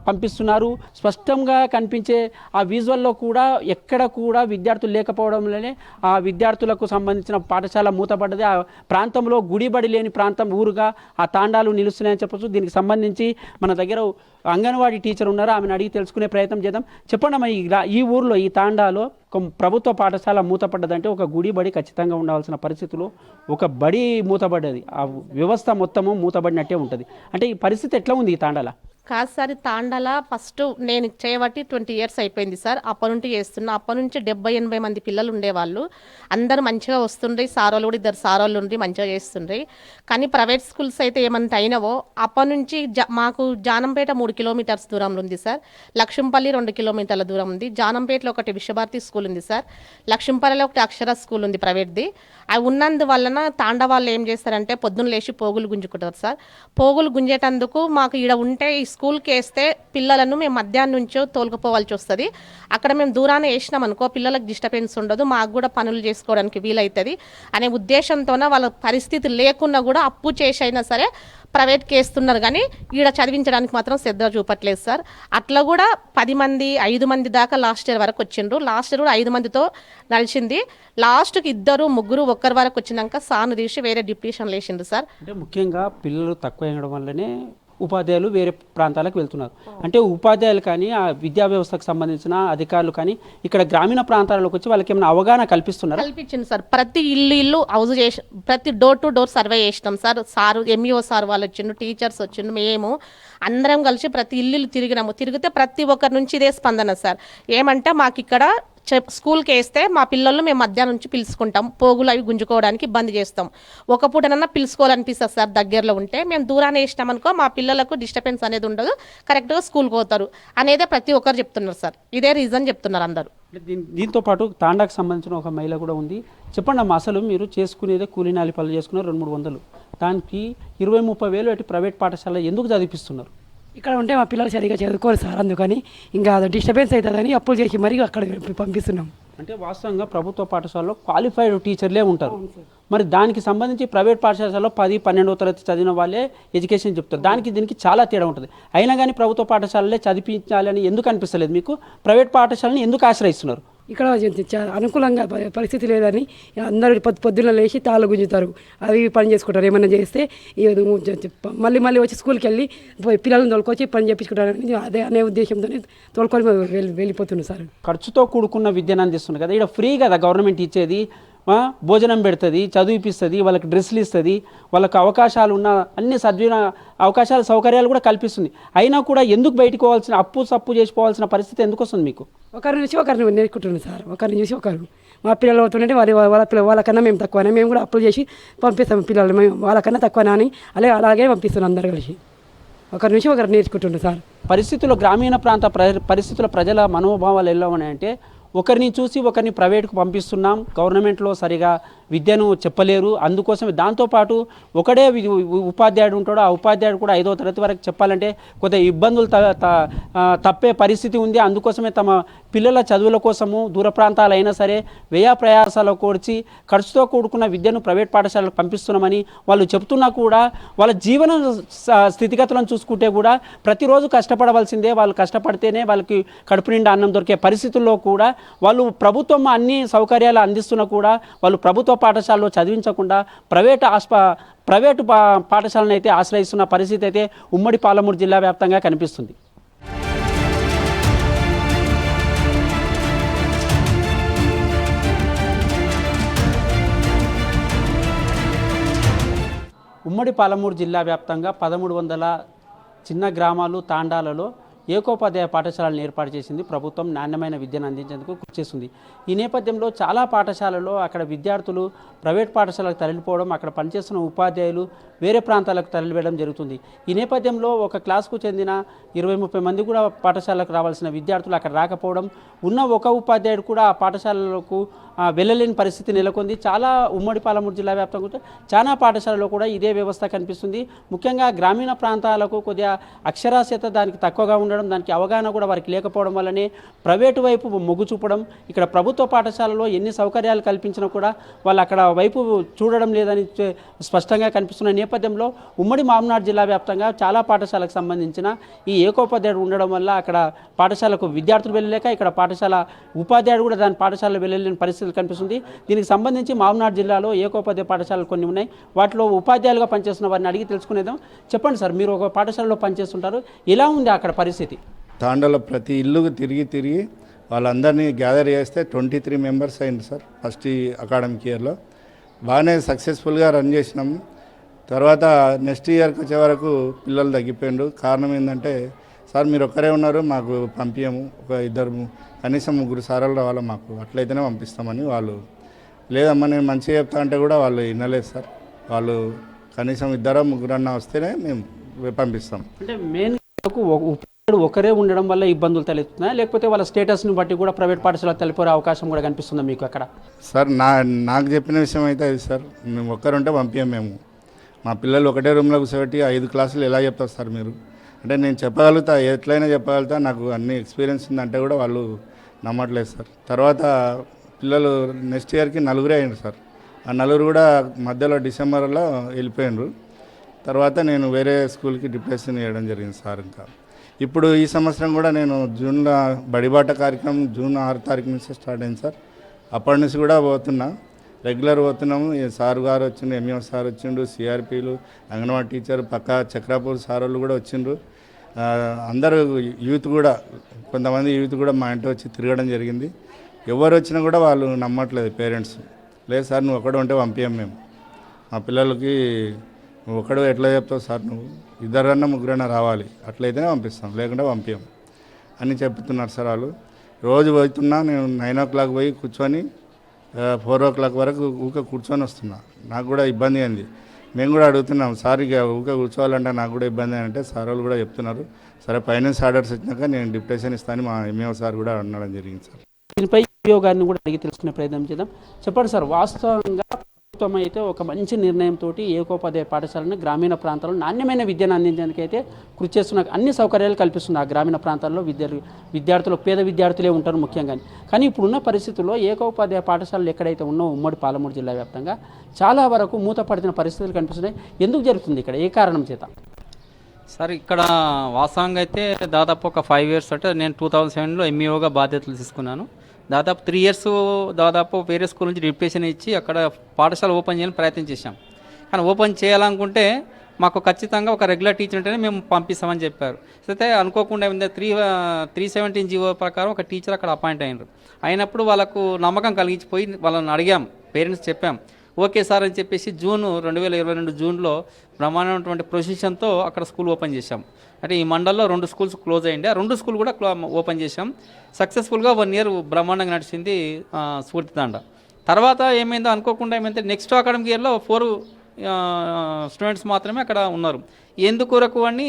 పంపిస్తున్నారు. స్పష్టంగా కనిపించే ఆ విజువల్లో కూడా ఎక్కడ కూడా విద్యార్థులు లేకపోవడం వల్లనే ఆ విద్యార్థులకు సంబంధించిన పాఠశాల మూతపడ్డది. ఆ ప్రాంతంలో గుడిబడి లేని ప్రాంతం ఊరుగా ఆ తాండాలు నిలుస్తున్నాయని చెప్పచ్చు. దీనికి సంబంధించి మన దగ్గర అంగన్వాడీ టీచర్ ఉన్నారు, ఆమెను అడిగి తెలుసుకునే ప్రయత్నం చేద్దాం. చెప్పండి అమ్మా, ఈ ఊర్లో ఈ తాండాలో ఒక ప్రభుత్వ పాఠశాల మూతపడ్డదంటే ఒక గుడి బడి ఖచ్చితంగా ఉండవలసిన పరిస్థితులు ఒక బడి మూతపడ్డది, ఆ వ్యవస్థ మొత్తము మూతబడినట్టే ఉంటుంది. అంటే ఈ పరిస్థితి ఎట్లా ఉంది ఈ తాండాల? కాదు సార్, తాండాల ఫస్ట్ నేను చేయబట్టి 20 years అయిపోయింది సార్. అప్పటి నుండి చేస్తున్నా. అప్పటి నుంచి 70-80 మంది పిల్లలు ఉండేవాళ్ళు. అందరూ మంచిగా వస్తుండ్రి. సారోళ్ళు కూడా 2 సారోళ్ళు ఉండి మంచిగా చేస్తుండ్రి. కానీ ప్రైవేట్ స్కూల్స్ అయితే ఏమంత అయినవో అప్పటి నుంచి మాకు జానంపేట 3 kilometers దూరంలో ఉంది సార్. లక్ష్మపల్లి 2 kilometers దూరం ఉంది. జానంపేటలో ఒకటి విశ్వభారతి స్కూల్ ఉంది సార్. లక్ష్మపల్లిలో ఒకటి అక్షర స్కూల్ ఉంది ప్రైవేట్ది. అవి ఉన్నందువలన తాండా వాళ్ళు ఏం చేస్తారంటే పొద్దున్న లేచి పోగులు గుంజుకుంటారు సార్. పోగులు గుంజేటందుకు మాకు ఈడ ఉంటే స్కూల్కి వేస్తే పిల్లలను మేము మధ్యాహ్నం నుంచో తోలుకుపోవాల్సి వస్తుంది. అక్కడ మేము దూరాన వేసినాం అనుకో పిల్లలకు డిస్టర్బెన్స్ ఉండదు, మాకు కూడా పనులు చేసుకోవడానికి వీలవుతుంది అనే ఉద్దేశంతోనే వాళ్ళ పరిస్థితి లేకున్నా కూడా అప్పు చేసి అయినా సరే ప్రైవేట్కి వేస్తున్నారు. కానీ ఈడ చదివించడానికి మాత్రం శ్రద్ధ చూపట్లేదు సార్. అట్లా కూడా 10 మంది 5 మంది దాకా లాస్ట్ ఇయర్ వరకు వచ్చిండ్రు. లాస్ట్ ఇయర్ కూడా 5 మందితో నడిచింది. లాస్ట్కి 2 3 ఒక్కరి వరకు వచ్చినాక సాను తీసి వేరే డిప్యూషన్ లేచిండ్రు సార్. అంటే ముఖ్యంగా పిల్లలు తక్కువ అయ్యడం వల్లనే ఉపాధ్యాయులు వేరే ప్రాంతాలకు వెళ్తున్నారు. అంటే ఉపాధ్యాయులు కానీ ఆ విద్యా వ్యవస్థకు సంబంధించిన అధికారులు కానీ ఇక్కడ గ్రామీణ ప్రాంతాలకు వచ్చి వాళ్ళకి ఏమైనా అవగాహన కల్పిస్తున్నారు? కల్పించింది సార్. ప్రతి ఇల్లు హౌస్ చేసి ప్రతి డోర్ టు డోర్ సర్వే చేసినాం సార్. ఎంఈఓ సార్ వాళ్ళు వచ్చిండు, టీచర్స్ వచ్చిండు, మేము అందరం కలిసి ప్రతి ఇల్లు తిరిగినాము. తిరిగితే ప్రతి ఒక్కరి నుంచి ఇదే స్పందన సార్. ఏమంటే మాకు ఇక్కడ స్కూల్కి వేస్తే మా పిల్లలు మేము మధ్యాహ్నం నుంచి పిలుచుకుంటాం, పోగులు అవి గుంజుకోవడానికి బంద్ చేస్తాం. ఒక పూటనన్నా పిలుచుకోవాలనిపిస్తుంది సార్. దగ్గరలో ఉంటే మేము దూరాన్ని వేసినామనుకో మా పిల్లలకు డిస్టర్బెన్స్ అనేది ఉండదు, కరెక్ట్గా స్కూల్కి పోతారు అనేదే ప్రతి ఒక్కరు చెప్తున్నారు సార్. ఇదే రీజన్ చెప్తున్నారు అందరూ. దీంతో పాటు తాండాకు సంబంధించిన ఒక మహిళ కూడా ఉంది. చెప్పండి అమ్మా, అసలు మీరు చేసుకునేదే కూలీనాలి పనులు చేసుకున్నారు 200-300, దానికి 20-30 వేలు పెట్టి ప్రైవేట్ పాఠశాల ఎందుకు చదివిస్తున్నారు? ఇక్కడ ఉంటే మా పిల్లలు సరిగా చదువుకోరు సార్, అందుకని ఇంకా డిస్టర్బెన్స్ అవుతుందని అప్పులు చేసి మరీ అక్కడ పంపిస్తున్నాం. అంటే వాస్తవంగా ప్రభుత్వ పాఠశాలలో క్వాలిఫైడ్ టీచర్లే ఉంటారు. మరి దానికి సంబంధించి ప్రైవేట్ పాఠశాలలో 10-12వ తరగతి చదివిన వాళ్ళే ఎడ్యుకేషన్ చెప్తారు. దీనికి చాలా తేడా ఉంటుంది. అయినా కానీ ప్రభుత్వ పాఠశాలలే చదివించాలని ఎందుకు అనిపిస్తలేదు మీకు? ప్రైవేట్ పాఠశాలని ఎందుకు ఆశ్రయిస్తున్నారు? ఇక్కడ అనుకూలంగా పరిస్థితి లేదని అందరూ పొద్దున్న లేచి తాళ్ళు గుంజుతారు, అవి పని చేసుకుంటారు. ఏమైనా చేస్తే మళ్ళీ వచ్చి స్కూల్కి వెళ్ళి పిల్లలను తోలుకొచ్చి పని చేయించుకుంటారని అనే ఉద్దేశంతో తోలుకొని వెళ్ళిపోతున్నారు సార్. ఖర్చుతో కూడుకున్న విద్యను అందిస్తున్నారు కదా, ఇక్కడ ఫ్రీ కదా గవర్నమెంట్ ఇచ్చేది. భోజనం పెడుతుంది, చదివిపిస్తుంది, వాళ్ళకి డ్రెస్సులు ఇస్తుంది, వాళ్ళకి అవకాశాలు ఉన్న అన్ని అవకాశాలు సౌకర్యాలు కూడా కల్పిస్తుంది. అయినా కూడా ఎందుకు బయటకు పోవాల్సిన సప్పు చేసిపోవాల్సిన పరిస్థితి ఎందుకు వస్తుంది మీకు? ఒకరిని చూసి ఒకరిని నేర్చుకుంటున్నాను సార్. ఒకరిని చూసి ఒకరు మా పిల్లలు అవుతుంటే వాళ్ళకన్నా మేము తక్కువనే, మేము కూడా అప్పులు చేసి పంపిస్తాం పిల్లలు, మేము వాళ్ళకన్నా తక్కువనా అని అలాగే పంపిస్తున్నాం అందరు కలిసి. ఒకరి నుంచి ఒకరు నేర్చుకుంటుండ్రు సార్. గ్రామీణ ప్రాంత పరిస్థితుల ప్రజల మనోభావాలు ఎలా ఉన్నాయంటే ఒకరిని చూసి ఒకరిని ప్రైవేట్కు పంపిస్తున్నాం, గవర్నమెంట్లో సరిగా విద్యను చెప్పలేరు, అందుకోసమే దాంతోపాటు ఒకడే ఉపాధ్యాయుడు ఉంటాడు, ఆ ఉపాధ్యాయుడు కూడా 5వ తరగతి వరకు చెప్పాలంటే కొద్దిగా ఇబ్బందులు తప్పే పరిస్థితి ఉంది. అందుకోసమే తమ పిల్లల చదువుల కోసము దూర ప్రాంతాలైనా సరే వ్యయ ప్రయాసాలు కూర్చి ఖర్చుతో కూడుకున్న విద్యను ప్రైవేట్ పాఠశాలకు పంపిస్తున్నామని వాళ్ళు చెప్తున్నా కూడా వాళ్ళ జీవన స్థితిగతులను చూసుకుంటే కూడా ప్రతిరోజు కష్టపడవలసిందే. వాళ్ళు కష్టపడితేనే వాళ్ళకి కడుపు నిండా అన్నం దొరికే పరిస్థితుల్లో కూడా వాళ్ళు ప్రభుత్వం అన్ని సౌకర్యాలు అందిస్తున్నా కూడా వాళ్ళు ప్రభుత్వ పాఠశాలలో చదివించకుండా ప్రైవేటు పాఠశాలను అయితే ఆశ్రయిస్తున్న పరిస్థితి అయితే ఉమ్మడి పాలమూరు జిల్లా వ్యాప్తంగా కనిపిస్తుంది. ఉమ్మడి పాలమూరు జిల్లా వ్యాప్తంగా 1300 చిన్న గ్రామాలు తాండాలలో ఏకోపాధ్యాయ పాఠశాలను ఏర్పాటు చేసింది ప్రభుత్వం. నాణ్యమైన విద్యను అందించేందుకు కృషి చేస్తుంది. ఈ నేపథ్యంలో చాలా పాఠశాలలో అక్కడ విద్యార్థులు ప్రైవేట్ పాఠశాలకు తరలిపోవడం, అక్కడ పనిచేస్తున్న ఉపాధ్యాయులు వేరే ప్రాంతాలకు తరలివేయడం జరుగుతుంది. ఈ నేపథ్యంలో ఒక క్లాస్కు చెందిన 20-30 మంది కూడా పాఠశాలకు రావాల్సిన విద్యార్థులు అక్కడ రాకపోవడం, ఉన్న ఒక ఉపాధ్యాయుడు కూడా ఆ పాఠశాలలకు వెళ్ళలేని పరిస్థితి నెలకొంది. చాలా ఉమ్మడి పాలమూరు జిల్లా వ్యాప్తంగా చాలా పాఠశాలలో కూడా ఇదే వ్యవస్థ కనిపిస్తుంది. ముఖ్యంగా గ్రామీణ ప్రాంతాలకు కొద్దిగా అక్షరాస్యత దానికి తక్కువగా ఉండడం, దానికి అవగాహన కూడా వారికి లేకపోవడం వల్లనే ప్రైవేటు వైపు మొగ్గు చూపడం, ఇక్కడ ప్రభుత్వ పాఠశాలలో ఎన్ని సౌకర్యాలు కల్పించినా కూడా వాళ్ళు అక్కడ వైపు చూడడం లేదని స్పష్టంగా కనిపిస్తున్న నేపథ్యంలో ఉమ్మడి మామనాడు జిల్లా వ్యాప్తంగా చాలా పాఠశాలకు సంబంధించిన ఈ ఏకోపాధ్యాయుడు ఉండడం వల్ల అక్కడ పాఠశాలకు విద్యార్థులు వెళ్ళలేక ఇక్కడ పాఠశాల ఉపాధ్యాయుడు కూడా దాని పాఠశాలలో వెళ్ళలేని పరిస్థితులు కనిపిస్తుంది. దీనికి సంబంధించి మామనాడు జిల్లాలో ఏకోపాధ్యాయ పాఠశాలలు కొన్ని ఉన్నాయి. వాటిలో ఉపాధ్యాయులుగా పనిచేస్తున్న వారిని అడిగి తెలుసుకునేదాం. చెప్పండి సార్, మీరు ఒక పాఠశాలలో పనిచేస్తుంటారు, ఎలా ఉంది అక్కడ పరిస్థితి? తాండాలో ప్రతి ఇల్లుకు తిరిగి వాళ్ళందరినీ గ్యాదర్ చేస్తే 23 మెంబర్స్ అయింది సార్. ఫస్ట్ ఈ అకాడమిక్ ఇయర్లో బాగానే సక్సెస్ఫుల్గా రన్ చేసినాము. తర్వాత నెక్స్ట్ ఇయర్కి వచ్చే వరకు పిల్లలు తగ్గిపోయిండు. కారణం ఏంటంటే, సార్ మీరు ఒక్కరే ఉన్నారు, మాకు పంపించము, ఒక 2 కనీసం 3 సార్లు రావాలి మాకు, అట్లయితేనే పంపిస్తామని వాళ్ళు. లేదమ్మా నేను మంచిగా చెప్తా అంటే కూడా వాళ్ళు వినలేదు సార్. వాళ్ళు కనీసం 2-3 వస్తేనే మేము పంపిస్తాం. అంటే మెయిన్ ఒకరే ఉండడం వల్ల ఇబ్బందులు తలెత్తున్నాయి, లేకపోతే వాళ్ళ స్టేటస్ని బట్టి కూడా ప్రైవేట్ పాఠశాలకు తలిపోయే అవకాశం కూడా కనిపిస్తుంది మీకు అక్కడ? సార్ నాకు చెప్పిన విషయం అయితే అది సార్, మేము ఒక్కరుంటే పంపించాం. మేము మా పిల్లలు ఒకటే రూమ్లో కూర్చోబెట్టి 5 క్లాసులు ఎలా చెప్తారు సార్ మీరు అంటే, నేను చెప్పగలుగుతా, ఎట్లయినా చెప్పగలుగుతా, నాకు అన్ని ఎక్స్పీరియన్స్ ఉందంటే కూడా వాళ్ళు నమ్మట్లేదు సార్. తర్వాత పిల్లలు నెక్స్ట్ ఇయర్కి 4 అయ్యారు సార్. ఆ 4 కూడా మధ్యలో డిసెంబర్లో వెళ్ళిపోయినారు. తర్వాత నేను వేరే స్కూల్కి డిప్రెషన్ చేయడం జరిగింది సార్. ఇంకా ఇప్పుడు ఈ సంవత్సరం కూడా నేను జూన్లో బడిబాట కార్యక్రమం జూన్ 6 తారీఖు నుంచి స్టార్ట్ అయింది సార్. అప్పటి నుంచి కూడా పోతున్నా, రెగ్యులర్ పోతున్నాము. సార్ గారు వచ్చిండు, ఎంఈఓ సార్ వచ్చిండు, సిఆర్పీలు, అంగన్వాడీ టీచర్, పక్క చక్రాపూర్ సార్ వాళ్ళు కూడా వచ్చిండ్రు. అందరూ యూత్ కూడా, కొంతమంది యూత్ కూడా మా ఇంటి వచ్చి తిరగడం జరిగింది. ఎవరు వచ్చినా కూడా వాళ్ళు నమ్మట్లేదు పేరెంట్స్. లేదు సార్ నువ్వు ఒక్కడు ఉంటే పంపించాం మేము, మా పిల్లలకి నువ్వు ఒక్కడు ఎట్లా చెప్తావు సార్, నువ్వు 2-3 రావాలి, అట్లయితేనే పంపిస్తాం, లేకుంటే పంపించాం అని చెప్తున్నారు సార్ వాళ్ళు. రోజు పోతున్నా నేను 9 o'clock పోయి కూర్చొని 4 o'clock వరకు ఊక కూర్చొని వస్తున్నా. నాకు కూడా ఇబ్బంది అయింది. మేము కూడా అడుగుతున్నాం సార్, ఇక ఊక కూర్చోవాలంటే నాకు కూడా ఇబ్బంది అని అంటే సార్ వాళ్ళు కూడా చెప్తున్నారు, సరే ఫైనాన్స్ ఆర్డర్స్ వచ్చినాక నేను డిప్రెషన్ ఇస్తాను మా ఎంఈఓ సార్ కూడా అనడం జరిగింది సార్. దీనిపై ఎంఈఓ గారిని కూడా అడిగి తెలుసుకునే ప్రయత్నం చేద్దాం. చెప్పండి సార్, వాస్తవంగా ప్రభుత్వం అయితే ఒక మంచి నిర్ణయంతో ఏకోపాధ్యాయ పాఠశాలను గ్రామీణ ప్రాంతాల్లో నాణ్యమైన విద్యను అందించడానికి అయితే కృషి చేస్తున్న, అన్ని సౌకర్యాలు కల్పిస్తుంది. ఆ గ్రామీణ ప్రాంతాల్లో విద్యార్థులు పేద విద్యార్థులే ఉంటారు ముఖ్యంగా. కానీ ఇప్పుడున్న పరిస్థితుల్లో ఏకోపాధ్యాయ పాఠశాలలు ఎక్కడైతే ఉన్నాయో ఉమ్మడి పాలమూరు జిల్లా వ్యాప్తంగా చాలా వరకు మూతపడుతున్న పరిస్థితులు కనిపిస్తున్నాయి. ఎందుకు జరుగుతుంది ఇక్కడ, ఏ కారణం చేత? సార్ ఇక్కడ వాస్తవంగా అయితే దాదాపు ఒక 5 years అంటే నేను 2007లో ఎంఈఓగా బాధ్యతలు తీసుకున్నాను. దాదాపు 3 years దాదాపు వేరే స్కూల్ నుంచి డిప్యూటేషన్ ఇచ్చి అక్కడ పాఠశాల ఓపెన్ చేయాలని ప్రయత్నం చేశాం. కానీ ఓపెన్ చేయాలనుకుంటే మాకు ఖచ్చితంగా ఒక రెగ్యులర్ టీచర్ ఉంటేనే మేము పంపిస్తామని చెప్పారు. అయితే అనుకోకుండా 317 జీవో ప్రకారం ఒక టీచర్ అక్కడ అపాయింట్ అయినప్పుడు వాళ్ళకు నమ్మకం కలిగించిపోయి వాళ్ళని అడిగాం, పేరెంట్స్ చెప్పాం, ఓకే సార్ అని చెప్పేసి జూన్ 2022 జూన్లో బ్రహ్మాండమైనటువంటి ప్రొసీజన్తో అక్కడ స్కూల్ ఓపెన్ చేశాం. అంటే ఈ మండల్లో 2 schools క్లోజ్ అయ్యింది, ఆ 2 schools కూడా ఓపెన్ చేశాం. సక్సెస్ఫుల్గా 1 year బ్రహ్మాండంగా నడిచింది స్ఫూర్తితాండ. తర్వాత ఏమైందో అనుకోకుండా ఏమైందంటే నెక్స్ట్ అకాడమిక్ ఇయర్లో 4 స్టూడెంట్స్ మాత్రమే అక్కడ ఉన్నారు. ఎందుకొరకు అని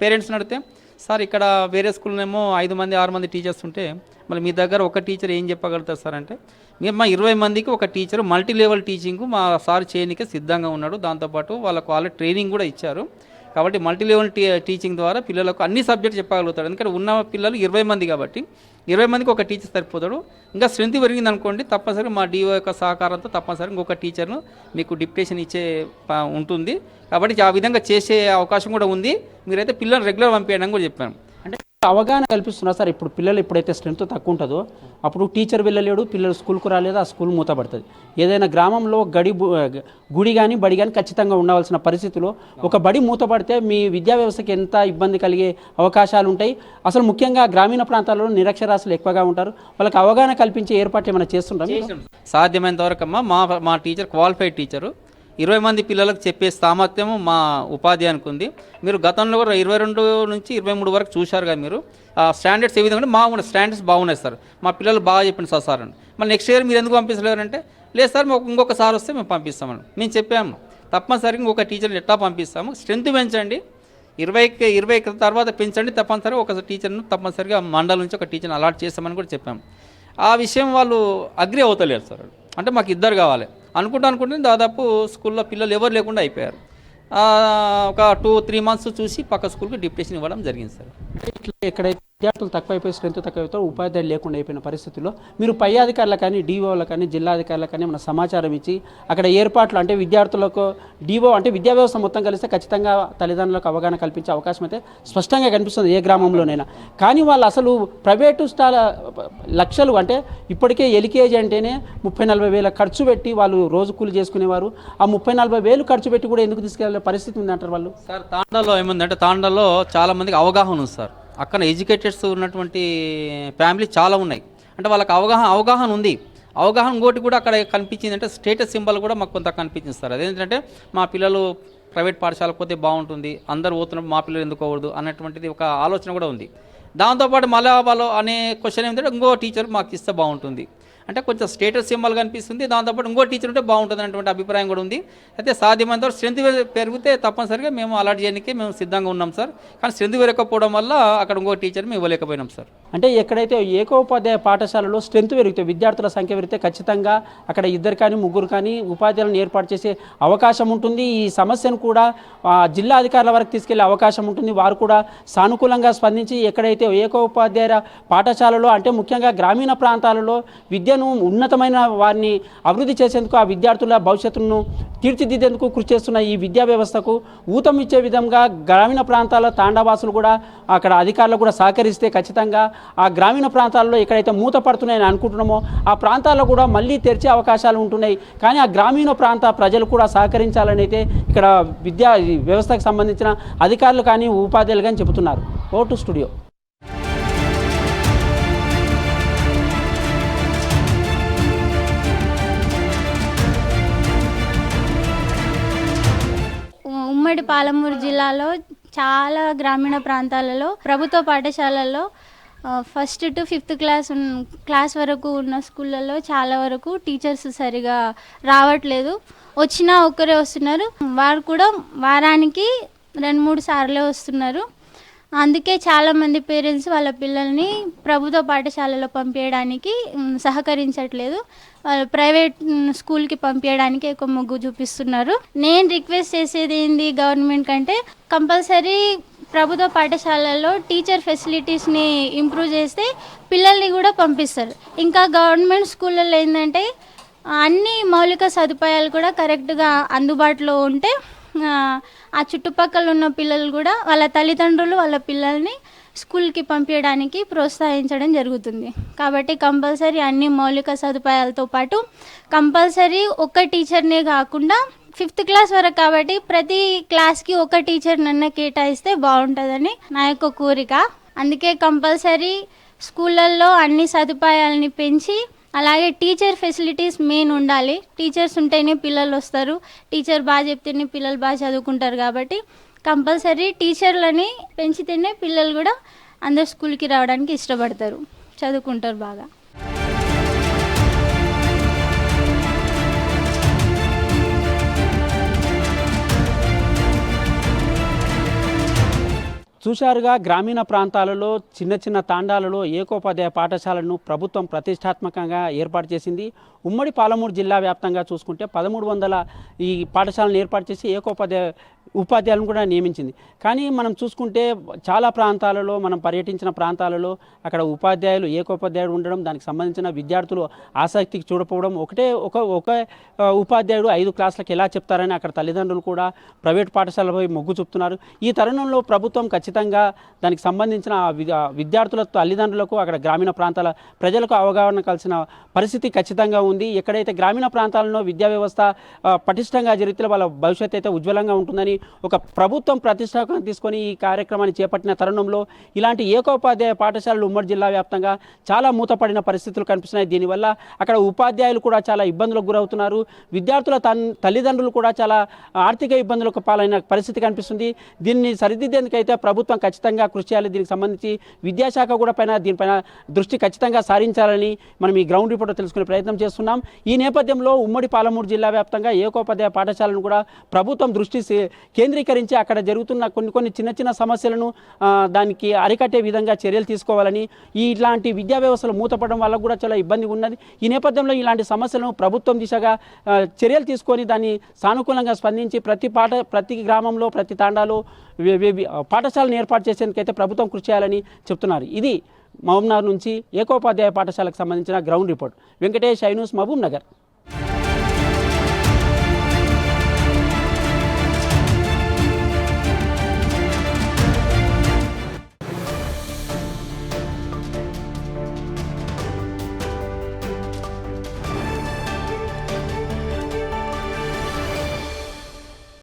పేరెంట్స్ని అడిగితే సార్ ఇక్కడ వేరే స్కూల్నేమో 5 మంది 6 మంది టీచర్స్ ఉంటే మళ్ళీ మీ దగ్గర ఒక టీచర్ ఏం చెప్పగలుగుతారు సార్ అంటే మేము మా 20 మందికి ఒక టీచర్ మల్టీ లెవెల్ టీచింగ్ మా సార్ చేయడానికి సిద్ధంగా ఉన్నాడు. దాంతోపాటు వాళ్ళకు వాళ్ళ ట్రైనింగ్ కూడా ఇచ్చారు. కాబట్టి మల్టీ లెవెల్ టీచింగ్ ద్వారా పిల్లలకు అన్ని సబ్జెక్ట్ చెప్పగలుగుతాడు. ఎందుకంటే ఉన్న పిల్లలు 20 మంది కాబట్టి 20 మందికి ఒక టీచర్ సరిపోతాడు. ఇంకా స్ట్రెంత్ పెరిగింది అనుకోండి, తప్పనిసరిగా మా డిఓ యొక్క సహకారంతో తప్పనిసరిగా ఇంకొక టీచర్ను మీకు డిప్యుటేషన్ ఇచ్చే ఉంటుంది. కాబట్టి ఆ విధంగా చేసే అవకాశం కూడా ఉంది. మీరైతే పిల్లలు రెగ్యులర్ పంపించడం కూడా చెప్పాను. అంటే అవగాహన కల్పిస్తున్నారు సార్. ఇప్పుడు పిల్లలు ఎప్పుడైతే స్ట్రెంత్ తక్కువ ఉంటుందో అప్పుడు టీచర్ వెళ్ళలేడు, పిల్లలు స్కూల్కు రాలేదు, ఆ స్కూల్ మూతపడుతుంది. ఏదైనా గ్రామంలో గుడి కానీ బడి కానీ ఖచ్చితంగా ఉండవలసిన పరిస్థితిలో ఒక బడి మూతపడితే మీ విద్యా వ్యవస్థకి ఎంత ఇబ్బంది కలిగే అవకాశాలు ఉంటాయి. అసలు ముఖ్యంగా గ్రామీణ ప్రాంతాల్లో నిరక్షరాస్యులు ఎక్కువగా ఉంటారు. వాళ్ళకి అవగాహన కల్పించే ఏర్పాట్లు ఏమైనా చేస్తుంటాం? సాధ్యమైనంత వరకు అమ్మ మా టీచర్ క్వాలిఫైడ్ టీచరు 20 మంది పిల్లలకు చెప్పే సామర్థ్యం మా ఉపాధ్యాయునికి ఉంది. మీరు గతంలో కూడా 22 నుంచి 23 వరకు చూశారు కదా మీరు. స్టాండర్డ్స్ ఏ విధంగా మా స్టాండర్డ్స్ బాగున్నాయి సార్, మా పిల్లలు బాగా చెప్పండి సార్ అని. మళ్ళీ నెక్స్ట్ ఇయర్ మీరు ఎందుకు పంపించలేరంటే లేదు సార్ మాకు ఇంకొక సార్ వస్తే మేము పంపిస్తామని మేము చెప్పాము. తప్పనిసరిగా ఇంకొక టీచర్ని ఎట్లా పంపిస్తాము, స్ట్రెంత్ పెంచండి, 20 తర్వాత పెంచండి, తప్పనిసరిగా ఒక టీచర్ను తప్పనిసరిగా మండలం నుంచి ఒక టీచర్ని అలాట్ చేస్తామని కూడా చెప్పాము. ఆ విషయం వాళ్ళు అగ్రి అవుతలేరు సార్. అంటే మాకు 2 కావాలి అనుకుంటే దాదాపు స్కూల్లో పిల్లలు ఎవరు లేకుండా అయిపోయారు. ఒక 2-3 మంత్స్ చూసి పక్క స్కూల్కి డిప్యుటేషన్ ఇవ్వడం జరిగింది సార్. ఇట్లా ఎక్కడైతే విద్యార్థులు తక్కువైపోయి స్ట్రెంత్ తక్కువైతే ఉపాధ్యాయులు లేకుండా అయిపోయిన పరిస్థితుల్లో మీరు పై అధికారులకు కానీ డిఓలకు కానీ జిల్లా అధికారులకు కానీ మన సమాచారం ఇచ్చి అక్కడ ఏర్పాట్లు అంటే విద్యార్థులకు డిఓ అంటే విద్యా వ్యవస్థ మొత్తం కలిస్తే ఖచ్చితంగా తల్లిదండ్రులకు అవగాహన కల్పించే అవకాశం అయితే స్పష్టంగా కనిపిస్తుంది ఏ గ్రామంలోనైనా. కానీ వాళ్ళు అసలు ప్రైవేటు లక్షలు అంటే ఇప్పటికే ఎల్కేజీ అంటేనే 30-40 వేల ఖర్చు పెట్టి వాళ్ళు రోజు కూలి చేసుకునేవారు. ఆ 30-40 వేలు ఖర్చు పెట్టి కూడా ఎందుకు తీసుకెళ్ళే పరిస్థితి ఉందంటారు వాళ్ళు? సార్ తాండాలో ఏముందంటే తాండాలో చాలామందికి అవగాహన ఉంది సార్. అక్కడ ఎడ్యుకేటెడ్స్ ఉన్నటువంటి ఫ్యామిలీ చాలా ఉన్నాయి. అంటే వాళ్ళకి అవగాహన ఉంది. అవగాహన ఇంకోటి కూడా అక్కడ కనిపించింది అంటే స్టేటస్ సింబల్ కూడా మాకు కొంత కనిపించింది సార్. అదేంటంటే మా పిల్లలు ప్రైవేట్ పాఠశాలకు పోతే బాగుంటుంది, అందరూ పోతున్నప్పుడు మా పిల్లలు ఎందుకోకూడదు అన్నటువంటిది ఒక ఆలోచన కూడా ఉంది. దాంతోపాటు మళ్ళీ వాళ్ళు అనే క్వశ్చన్ ఏమిటంటే ఇంకో టీచర్ మాకు ఇస్తే బాగుంటుంది అంటే కొంచెం స్టేటస్ సింబల్ కనిపిస్తుంది. దాంతోపాటు ఇంకో టీచర్ ఉంటే బాగుంటుంది అనేటువంటి అభిప్రాయం కూడా ఉంది. అయితే సాధ్యమైనంత వరకు స్ట్రెంత్ పెరిగితే తప్పనిసరిగా మేము అలాట్ చేయడానికి మేము సిద్ధంగా ఉన్నాం సార్. కానీ స్ట్రెంత్ పెరగకపోవడం వల్ల అక్కడ ఇంకో టీచర్ మేము ఇవ్వలేకపోయినాం సార్. అంటే ఎక్కడైతే ఏకోపాధ్యాయ పాఠశాలలో స్ట్రెంత్ పెరిగితే విద్యార్థుల సంఖ్య పెరిగితే ఖచ్చితంగా అక్కడ 2 కానీ 3 కానీ ఉపాధ్యాయులను ఏర్పాటు చేసే అవకాశం ఉంటుంది. ఈ సమస్యను కూడా జిల్లా అధికారుల వరకు తీసుకెళ్లే అవకాశం ఉంటుంది. వారు కూడా సానుకూలంగా స్పందించి ఎక్కడైతే ఏకోపాధ్యాయ పాఠశాలలో అంటే ముఖ్యంగా గ్రామీణ ప్రాంతాలలో విద్యను ఉన్నతమైన వారిని అభివృద్ధి చేసేందుకు ఆ విద్యార్థుల భవిష్యత్తును తీర్చిదిద్దేందుకు కృషి చేస్తున్న ఈ విద్యా వ్యవస్థకు ఊతం ఇచ్చే విధంగా గ్రామీణ ప్రాంతాల తాండావాసులు కూడా అక్కడ అధికారులు కూడా సహకరిస్తే ఖచ్చితంగా ఆ గ్రామీణ ప్రాంతాల్లో ఎక్కడైతే మూత పడుతున్నాయని అనుకుంటున్నామో ఆ ప్రాంతాల్లో కూడా మళ్ళీ తెరిచే అవకాశాలు ఉంటున్నాయి. కానీ ఆ గ్రామీణ ప్రాంత ప్రజలు కూడా సహకరించాలని అయితే ఇక్కడ విద్యా వ్యవస్థకు సంబంధించిన అధికారులు కానీ ఉపాధ్యాయులు కానీ చెబుతున్నారు. Vote studio. ఉమ్మడి పాలమూరు జిల్లాలో చాలా గ్రామీణ ప్రాంతాలలో ప్రభుత్వ పాఠశాలల్లో 1st to 5th క్లాస్ వరకు ఉన్న స్కూళ్ళల్లో చాలా వరకు టీచర్స్ సరిగా రావట్లేదు. వచ్చినా ఒక్కరే వస్తున్నారు. వారు కూడా వారానికి 2-3 సార్లే వస్తున్నారు. అందుకే చాలామంది పేరెంట్స్ వాళ్ళ పిల్లల్ని ప్రభుత్వ పాఠశాలలో పంపించడానికి సహకరించట్లేదు. వాళ్ళు ప్రైవేట్ స్కూల్కి పంపించడానికి ఎక్కువ మొగ్గు చూపిస్తున్నారు. నేను రిక్వెస్ట్ చేసేది ఏంది గవర్నమెంట్ కంటే కంపల్సరీ ప్రభుత్వ పాఠశాలల్లో టీచర్ ఫెసిలిటీస్ని ఇంప్రూవ్ చేస్తే పిల్లల్ని కూడా పంపిస్తారు. ఇంకా గవర్నమెంట్ స్కూళ్ళల్లో ఏంటంటే అన్ని మౌలిక సదుపాయాలు కూడా కరెక్ట్గా అందుబాటులో ఉంటే ఆ చుట్టుపక్కల ఉన్న పిల్లలు కూడా వాళ్ళ తల్లిదండ్రులు వాళ్ళ పిల్లల్ని స్కూల్కి పంపించడానికి ప్రోత్సహించడం జరుగుతుంది. కాబట్టి కంపల్సరీ అన్ని మౌలిక సదుపాయాలతో పాటు కంపల్సరీ ఒక టీచర్నే కాకుండా 5th క్లాస్ వరకు కాబట్టి ప్రతి క్లాస్కి ఒక టీచర్ నన్ను కేటాయిస్తే బాగుంటుందని నా యొక్క కోరిక. అందుకే కంపల్సరీ స్కూళ్ళల్లో అన్ని సదుపాయాలని పెంచి అలాగే టీచర్ ఫెసిలిటీస్ మెయిన్ ఉండాలి. టీచర్స్ ఉంటేనే పిల్లలు వస్తారు. టీచర్ బాగా చెప్తేనే పిల్లలు బాగా చదువుకుంటారు. కాబట్టి కంపల్సరీ టీచర్లని పెంచితేనే పిల్లలు కూడా అందరు స్కూల్కి రావడానికి ఇష్టపడతారు, చదువుకుంటారు బాగా. చూశారుగా గ్రామీణ ప్రాంతాలలో చిన్న చిన్న తాండాలలో ఏకోపాధ్యాయ పాఠశాలను ప్రభుత్వం ప్రతిష్టాత్మకంగా ఏర్పాటు చేసింది. ఉమ్మడి పాలమూరు జిల్లా వ్యాప్తంగా చూసుకుంటే 1300 ఈ పాఠశాలను ఏర్పాటు చేసి ఉపాధ్యాయులను కూడా నియమించింది. కానీ మనం చూసుకుంటే చాలా ప్రాంతాలలో మనం పర్యటించిన ప్రాంతాలలో అక్కడ ఉపాధ్యాయులు ఏకోపాధ్యాయుడు ఉండడం, దానికి సంబంధించిన విద్యార్థులు ఆసక్తికి చూడకపోవడం, ఒక ఉపాధ్యాయుడు 5 క్లాసులకు ఎలా చెప్తారని అక్కడ తల్లిదండ్రులు కూడా ప్రైవేట్ పాఠశాలపై మొగ్గు చూపుతున్నారు. ఈ తరుణంలో ప్రభుత్వం ఖచ్చితంగా దానికి సంబంధించిన విద్యార్థుల తల్లిదండ్రులకు అక్కడ గ్రామీణ ప్రాంతాల ప్రజలకు అవగాహన కలిసిన పరిస్థితి ఖచ్చితంగా ఉంది. ఎక్కడైతే గ్రామీణ ప్రాంతాలలో విద్యా వ్యవస్థ పటిష్టంగా జరిగితే వాళ్ళ భవిష్యత్తు అయితే ఉజ్వలంగా ఉంటుందని ఒక ప్రభుత్వం ప్రతిష్టాత్మకంగా తీసుకొని ఈ కార్యక్రమాన్ని చేపట్టిన తరుణంలో ఇలాంటి ఏకోపాధ్యాయ పాఠశాలలు ఉమ్మడి జిల్లా వ్యాప్తంగా చాలా మూతపడిన పరిస్థితులు కనిపిస్తున్నాయి. దీనివల్ల అక్కడ ఉపాధ్యాయులు కూడా చాలా ఇబ్బందులకు గురవుతున్నారు. విద్యార్థుల తల్లిదండ్రులు కూడా చాలా ఆర్థిక ఇబ్బందులకు పాలైన పరిస్థితి కనిపిస్తుంది. దీన్ని సరిదిద్దేందుకైతే ప్రభుత్వం ఖచ్చితంగా కృషి చేయాలి. దీనికి సంబంధించి విద్యాశాఖ కూడా దీనిపైన దృష్టి ఖచ్చితంగా సారించాలని మనం ఈ గ్రౌండ్ రిపోర్ట్ తెలుసుకునే ప్రయత్నం చేస్తున్నాం. ఈ నేపథ్యంలో ఉమ్మడి పాలమూరు జిల్లా వ్యాప్తంగా ఏకోపాధ్యాయ పాఠశాలను కూడా ప్రభుత్వం దృష్టి కేంద్రీకరించి అక్కడ జరుగుతున్న కొన్ని చిన్న సమస్యలను దానికి అరికట్టే విధంగా చర్యలు తీసుకోవాలని, ఇట్లాంటి విద్యా వ్యవస్థలు మూతపడడం వల్ల కూడా చాలా ఇబ్బంది ఉన్నది. ఈ నేపథ్యంలో ఇలాంటి సమస్యలను ప్రభుత్వం దిశగా చర్యలు తీసుకొని దాన్ని సానుకూలంగా స్పందించి ప్రతి గ్రామంలో ప్రతి తాండాలో పాఠశాలను ఏర్పాటు చేసేందుకైతే ప్రభుత్వం కృషి చేయాలని చెప్తున్నారు. ఇది మహబూబ్ నగర్ నుంచి ఏకోపాధ్యాయ పాఠశాలకు సంబంధించిన ground report. Venkatesh, I news, Mahabub Nagar.